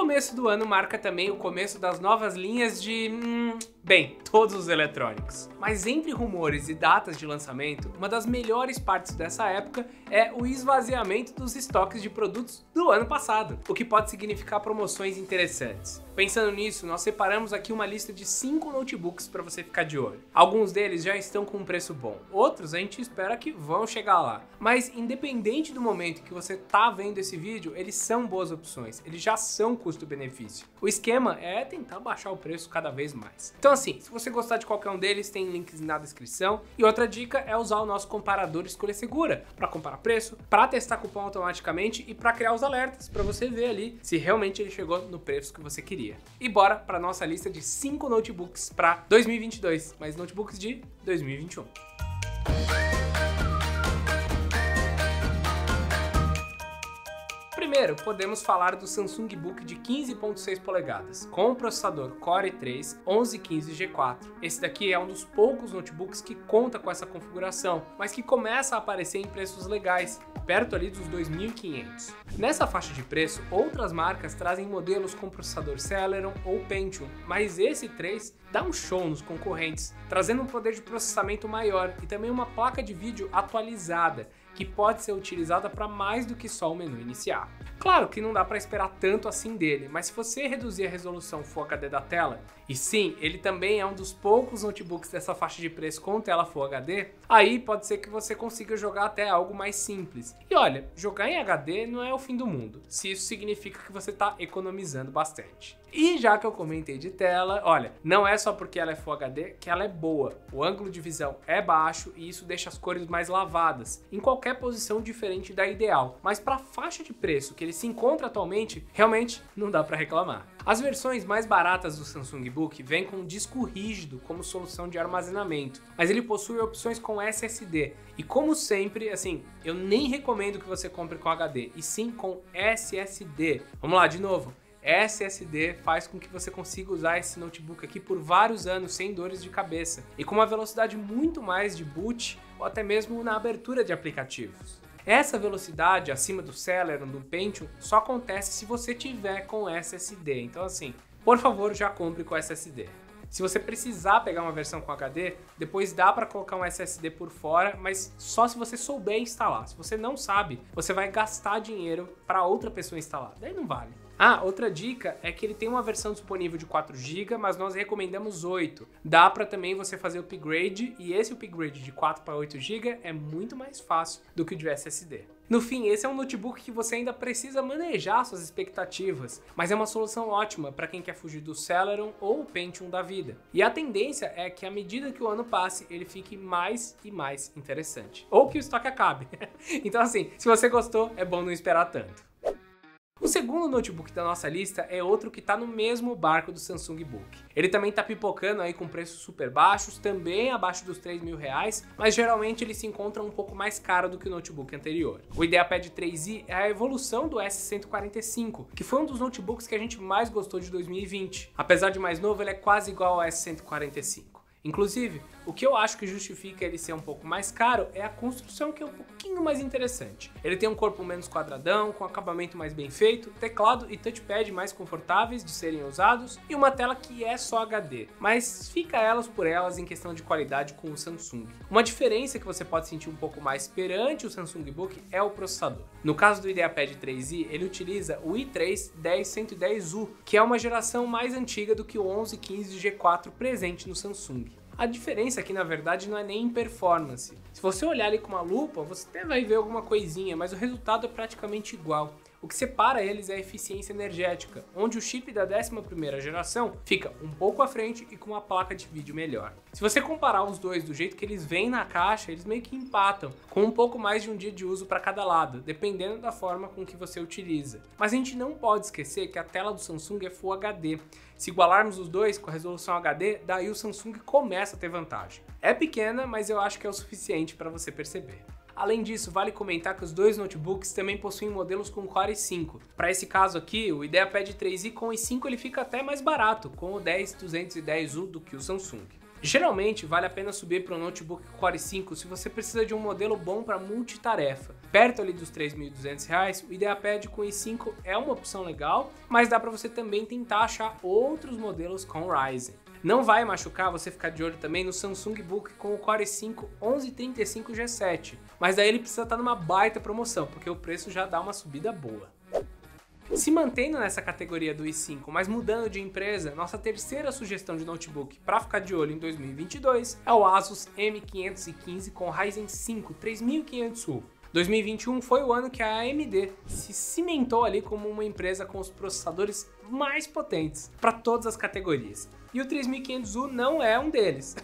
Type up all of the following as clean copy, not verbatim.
começo do ano marca também o começo das novas linhas de... bem, todos os eletrônicos. Mas entre rumores e datas de lançamento, uma das melhores partes dessa época é o esvaziamento dos estoques de produtos do ano passado, o que pode significar promoções interessantes. Pensando nisso, nós separamos aqui uma lista de 5 notebooks para você ficar de olho. Alguns deles já estão com um preço bom, outros a gente espera que vão chegar lá. Mas independente do momento que você tá vendo esse vídeo, eles são boas opções, eles já são custo-benefício. O esquema é tentar baixar o preço cada vez mais. Então assim, se você gostar de qualquer um deles, tem links na descrição. E outra dica é usar o nosso comparador Escolha Segura para comparar preço, para testar cupom automaticamente e para criar os alertas para você ver ali se realmente ele chegou no preço que você queria. E bora para nossa lista de 5 notebooks para 2022, mas notebooks de 2021. Primeiro, podemos falar do Samsung Book de 15.6 polegadas, com o processador Core i3 1115G4. Esse daqui é um dos poucos notebooks que conta com essa configuração, mas que começa a aparecer em preços legais, perto ali dos 2.500. Nessa faixa de preço, outras marcas trazem modelos com processador Celeron ou Pentium, mas esse 3 dá um show nos concorrentes, trazendo um poder de processamento maior e também uma placa de vídeo atualizada, que pode ser utilizada para mais do que só o menu iniciar. Claro que não dá para esperar tanto assim dele, mas se você reduzir a resolução Full HD da tela, e sim, ele também é um dos poucos notebooks dessa faixa de preço com tela Full HD, aí pode ser que você consiga jogar até algo mais simples. E olha, jogar em HD não é o fim do mundo, se isso significa que você está economizando bastante. E já que eu comentei de tela, olha, não é só porque ela é Full HD que ela é boa. O ângulo de visão é baixo e isso deixa as cores mais lavadas, em qualquer posição diferente da ideal. Mas para a faixa de preço que ele se encontra atualmente, realmente não dá para reclamar. As versões mais baratas do Samsung Book vêm com um disco rígido como solução de armazenamento, mas ele possui opções com SSD. E como sempre, assim, eu nem recomendo que você compre com HD, e sim com SSD. Vamos lá, de novo. SSD faz com que você consiga usar esse notebook aqui por vários anos sem dores de cabeça e com uma velocidade muito mais de boot ou até mesmo na abertura de aplicativos. Essa velocidade acima do Celeron, do Pentium, só acontece se você tiver com SSD, então assim, por favor já compre com SSD. Se você precisar pegar uma versão com HD, depois dá para colocar um SSD por fora, mas só se você souber instalar. Se você não sabe, você vai gastar dinheiro para outra pessoa instalar, daí não vale. Ah, outra dica é que ele tem uma versão disponível de 4 GB, mas nós recomendamos 8. Dá para também você fazer o upgrade, e esse upgrade de 4 para 8 GB é muito mais fácil do que o de SSD. No fim, esse é um notebook que você ainda precisa manejar suas expectativas, mas é uma solução ótima para quem quer fugir do Celeron ou o Pentium da vida. E a tendência é que à medida que o ano passe, ele fique mais e mais interessante. Ou que o estoque acabe. Então assim, se você gostou, é bom não esperar tanto. O segundo notebook da nossa lista é outro que está no mesmo barco do Samsung Book. Ele também está pipocando aí com preços super baixos, também abaixo dos R$3.000, mas geralmente ele se encontra um pouco mais caro do que o notebook anterior. O IdeaPad 3i é a evolução do S145, que foi um dos notebooks que a gente mais gostou de 2020. Apesar de mais novo, ele é quase igual ao S145. Inclusive, o que eu acho que justifica ele ser um pouco mais caro é a construção, que é um pouquinho mais interessante. Ele tem um corpo menos quadradão, com acabamento mais bem feito, teclado e touchpad mais confortáveis de serem usados e uma tela que é só HD, mas fica elas por elas em questão de qualidade com o Samsung. Uma diferença que você pode sentir um pouco mais perante o Samsung Book é o processador. No caso do IdeaPad 3i, ele utiliza o i3 10110U, que é uma geração mais antiga do que o 1115G4 presente no Samsung. A diferença aqui, na verdade, não é nem em performance. Se você olhar ali com uma lupa, você até vai ver alguma coisinha, mas o resultado é praticamente igual. O que separa eles é a eficiência energética, onde o chip da 11ª geração fica um pouco à frente e com uma placa de vídeo melhor. Se você comparar os dois do jeito que eles vêm na caixa, eles meio que empatam, com um pouco mais de um dia de uso para cada lado, dependendo da forma com que você utiliza. Mas a gente não pode esquecer que a tela do Samsung é Full HD. Se igualarmos os dois com a resolução HD, daí o Samsung começa a ter vantagem. É pequena, mas eu acho que é o suficiente para você perceber. Além disso, vale comentar que os dois notebooks também possuem modelos com Core i5. Para esse caso aqui, o IdeaPad 3i com i5 ele fica até mais barato, com o 10210U do que o Samsung. Geralmente vale a pena subir para um notebook Core 5 se você precisa de um modelo bom para multitarefa. Perto ali dos R$ 3.200, o IdeaPad com i5 é uma opção legal, mas dá para você também tentar achar outros modelos com Ryzen. Não vai machucar você ficar de olho também no Samsung Book com o Core i5 1135G7, mas daí ele precisa estar numa baita promoção, porque o preço já dá uma subida boa. Se mantendo nessa categoria do i5, mas mudando de empresa, nossa terceira sugestão de notebook para ficar de olho em 2022 é o Asus M515 com Ryzen 5 3500U. 2021 foi o ano que a AMD se cimentou ali como uma empresa com os processadores mais potentes para todas as categorias. E o 3500U não é um deles.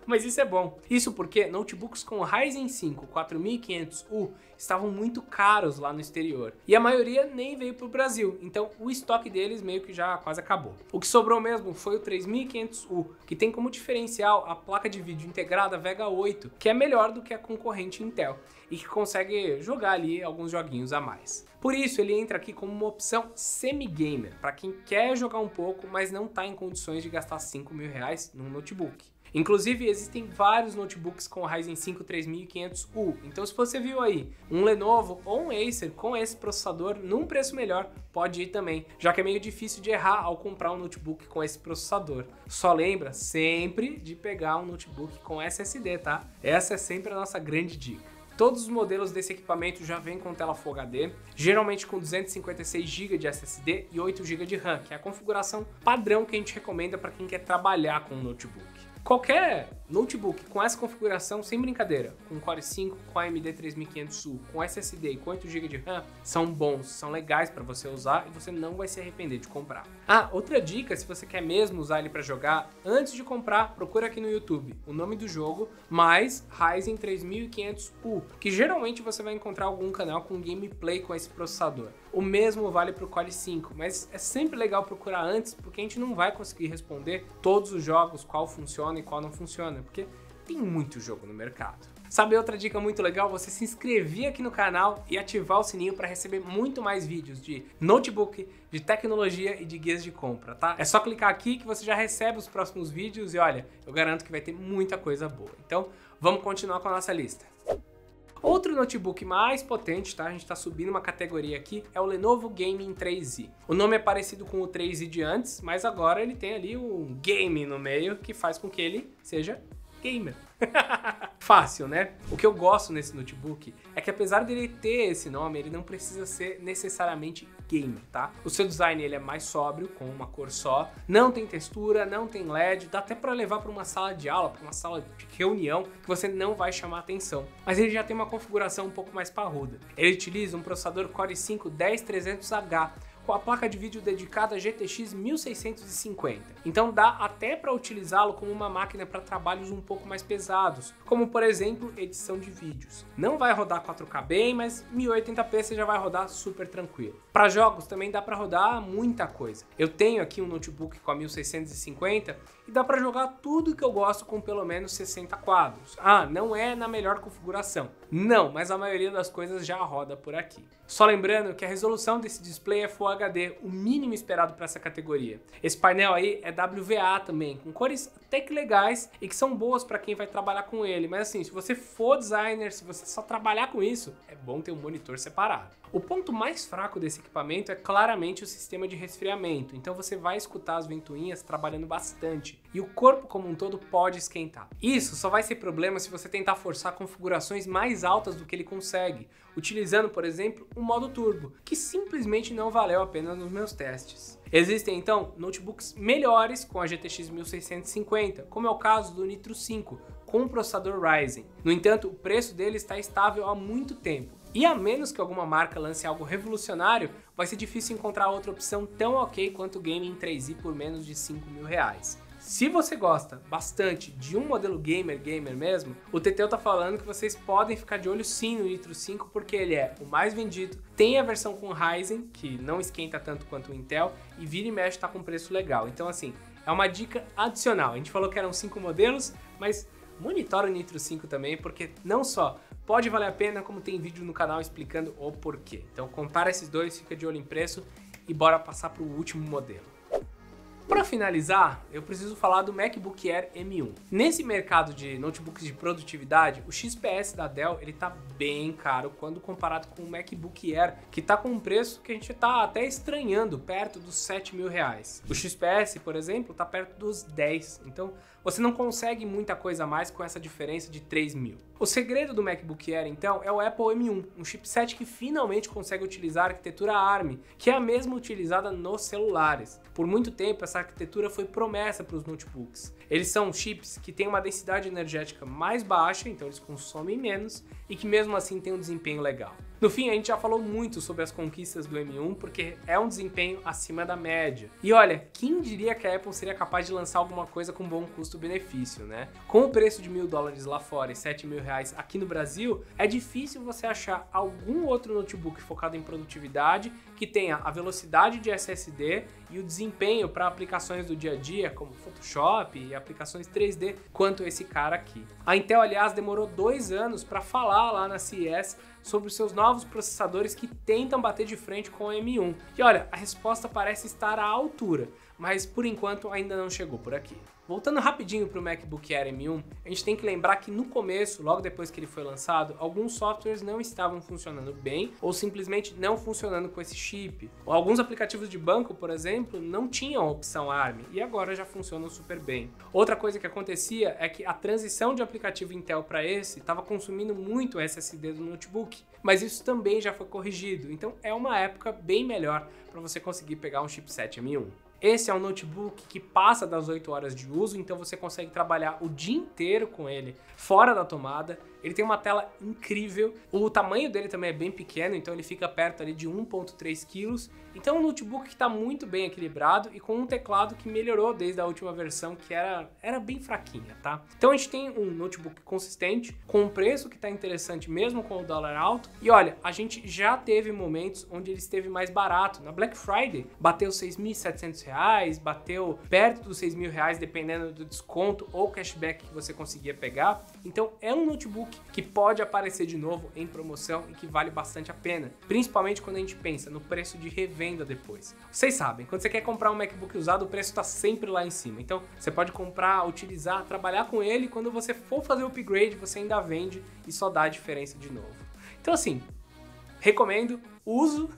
Mas isso é bom. Isso porque notebooks com Ryzen 5 4500U estavam muito caros lá no exterior. E a maioria nem veio para o Brasil, então o estoque deles meio que já quase acabou. O que sobrou mesmo foi o 3500U, que tem como diferencial a placa de vídeo integrada Vega 8, que é melhor do que a concorrente Intel e que consegue jogar ali alguns joguinhos a mais. Por isso ele entra aqui como uma opção semi-gamer, para quem quer jogar um pouco, mas não está em condições de gastar R$5.000 num notebook. Inclusive, existem vários notebooks com Ryzen 5 3500U, então se você viu aí um Lenovo ou um Acer com esse processador num preço melhor, pode ir também, já que é meio difícil de errar ao comprar um notebook com esse processador. Só lembra sempre de pegar um notebook com SSD, tá? Essa é sempre a nossa grande dica. Todos os modelos desse equipamento já vêm com tela Full HD, geralmente com 256 GB de SSD e 8 GB de RAM, que é a configuração padrão que a gente recomenda para quem quer trabalhar com um notebook. Qualquer notebook com essa configuração, sem brincadeira, com Core 5, com AMD 3500U, com SSD e com 8 GB de RAM, são bons, são legais para você usar e você não vai se arrepender de comprar. Ah, outra dica, se você quer mesmo usar ele para jogar, antes de comprar, procura aqui no YouTube o nome do jogo, mais Ryzen 3500U, que geralmente você vai encontrar algum canal com gameplay com esse processador. O mesmo vale para o Core 5, mas é sempre legal procurar antes, porque a gente não vai conseguir responder todos os jogos, qual funciona e qual não funciona, porque tem muito jogo no mercado. Sabe outra dica muito legal? Você se inscrever aqui no canal e ativar o sininho para receber muito mais vídeos de notebook, de tecnologia e de guias de compra, tá? É só clicar aqui que você já recebe os próximos vídeos e olha, eu garanto que vai ter muita coisa boa. Então, vamos continuar com a nossa lista. Outro notebook mais potente, tá? A gente tá subindo uma categoria aqui, é o Lenovo Gaming 3i. O nome é parecido com o 3i de antes, mas agora ele tem ali um game no meio que faz com que ele seja gamer. Fácil, né? O que eu gosto nesse notebook é que apesar dele ter esse nome, ele não precisa ser necessariamente gamer, tá? O seu design ele é mais sóbrio, com uma cor só, não tem textura, não tem LED, dá até para levar para uma sala de aula, para uma sala de reunião, que você não vai chamar atenção. Mas ele já tem uma configuração um pouco mais parruda. Ele utiliza um processador Core 5 10300H, com a placa de vídeo dedicada GTX 1650. Então dá até para utilizá-lo como uma máquina para trabalhos um pouco mais pesados, como por exemplo edição de vídeos. Não vai rodar 4K bem, mas 1080p você já vai rodar super tranquilo. Para jogos também dá para rodar muita coisa. Eu tenho aqui um notebook com a 1650 e dá para jogar tudo que eu gosto com pelo menos 60 quadros. Ah, não é na melhor configuração. Não, mas a maioria das coisas já roda por aqui. Só lembrando que a resolução desse display é Full HD, o mínimo esperado para essa categoria. Esse painel aí é WVA também, com cores até que legais e que são boas para quem vai trabalhar com ele. Mas assim, se você for designer, se você só trabalhar com isso, é bom ter um monitor separado. O ponto mais fraco desse equipamento é claramente o sistema de resfriamento, então você vai escutar as ventoinhas trabalhando bastante e o corpo como um todo pode esquentar. Isso só vai ser problema se você tentar forçar configurações mais altas do que ele consegue, utilizando, por exemplo, o modo turbo, que simplesmente não valeu a pena nos meus testes. Existem então notebooks melhores com a GTX 1650, como é o caso do Nitro 5, com o processador Ryzen. No entanto, o preço dele está estável há muito tempo. E a menos que alguma marca lance algo revolucionário, vai ser difícil encontrar outra opção tão ok quanto o Gaming 3i por menos de R$5.000. Se você gosta bastante de um modelo gamer mesmo, o Teteu tá falando que vocês podem ficar de olho sim no Nitro 5 porque ele é o mais vendido, tem a versão com Ryzen, que não esquenta tanto quanto o Intel, e vira e mexe tá com preço legal. Então assim, é uma dica adicional. A gente falou que eram 5 modelos, mas monitora o Nitro 5 também, porque não só pode valer a pena, como tem vídeo no canal explicando o porquê. Então compara esses dois, fica de olho em preço e bora passar para o último modelo. Para finalizar, eu preciso falar do MacBook Air M1. Nesse mercado de notebooks de produtividade, o XPS da Dell ele tá bem caro quando comparado com o MacBook Air, que tá com um preço que a gente tá até estranhando, perto dos R$7.000. O XPS, por exemplo, tá perto dos 10, então você não consegue muita coisa a mais com essa diferença de 3.000. O segredo do MacBook Air, então, é o Apple M1, um chipset que finalmente consegue utilizar a arquitetura ARM, que é a mesma utilizada nos celulares. Por muito tempo, essa arquitetura foi promessa para os notebooks. Eles são chips que têm uma densidade energética mais baixa, então eles consomem menos, e que mesmo assim têm um desempenho legal. No fim, a gente já falou muito sobre as conquistas do M1, porque é um desempenho acima da média. E olha, quem diria que a Apple seria capaz de lançar alguma coisa com bom custo-benefício, né? Com o preço de $1.000 lá fora e R$7.000 aqui no Brasil, é difícil você achar algum outro notebook focado em produtividade que tenha a velocidade de SSD e o desempenho para aplicações do dia a dia, como Photoshop e aplicações 3D, quanto esse cara aqui. A Intel, aliás, demorou 2 anos para falar lá na CES sobre os seus novos processadores que tentam bater de frente com o M1. E olha, a resposta parece estar à altura, mas por enquanto ainda não chegou por aqui. Voltando rapidinho para o MacBook Air M1, a gente tem que lembrar que no começo, logo depois que ele foi lançado, alguns softwares não estavam funcionando bem ou simplesmente não funcionando com esse chip. Alguns aplicativos de banco, por exemplo, não tinham a opção ARM e agora já funcionam super bem. Outra coisa que acontecia é que a transição de aplicativo Intel para esse estava consumindo muito SSD do notebook, mas isso também já foi corrigido, então é uma época bem melhor para você conseguir pegar um chipset M1. Esse é um notebook que passa das 8 horas de uso, então você consegue trabalhar o dia inteiro com ele fora da tomada. Ele tem uma tela incrível, o tamanho dele também é bem pequeno, então ele fica perto ali de 1,3 kg. Então é um notebook que está muito bem equilibrado e com um teclado que melhorou desde a última versão, que era bem fraquinha, tá? Então a gente tem um notebook consistente, com um preço que está interessante mesmo com o dólar alto. E olha, a gente já teve momentos onde ele esteve mais barato. Na Black Friday bateu R$6.700, bateu perto dos R$6.000 dependendo do desconto ou cashback que você conseguia pegar. Então é um notebook que pode aparecer de novo em promoção e que vale bastante a pena, principalmente quando a gente pensa no preço de revenda depois. Vocês sabem, quando você quer comprar um MacBook usado, o preço está sempre lá em cima. Então você pode comprar, utilizar, trabalhar com ele, e quando você for fazer o upgrade, você ainda vende e só dá a diferença de novo. Então assim, recomendo, uso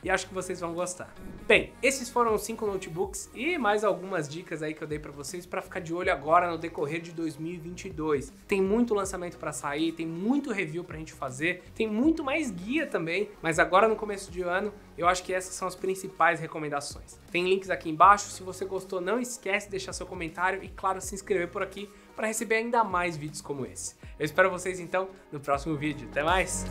e acho que vocês vão gostar. Bem, esses foram os 5 notebooks e mais algumas dicas aí que eu dei para vocês para ficar de olho agora no decorrer de 2022. Tem muito lançamento para sair, tem muito review pra gente fazer, tem muito mais guia também, mas agora no começo de ano eu acho que essas são as principais recomendações. Tem links aqui embaixo, se você gostou não esquece de deixar seu comentário e claro, se inscrever por aqui para receber ainda mais vídeos como esse. Eu espero vocês então no próximo vídeo. Até mais!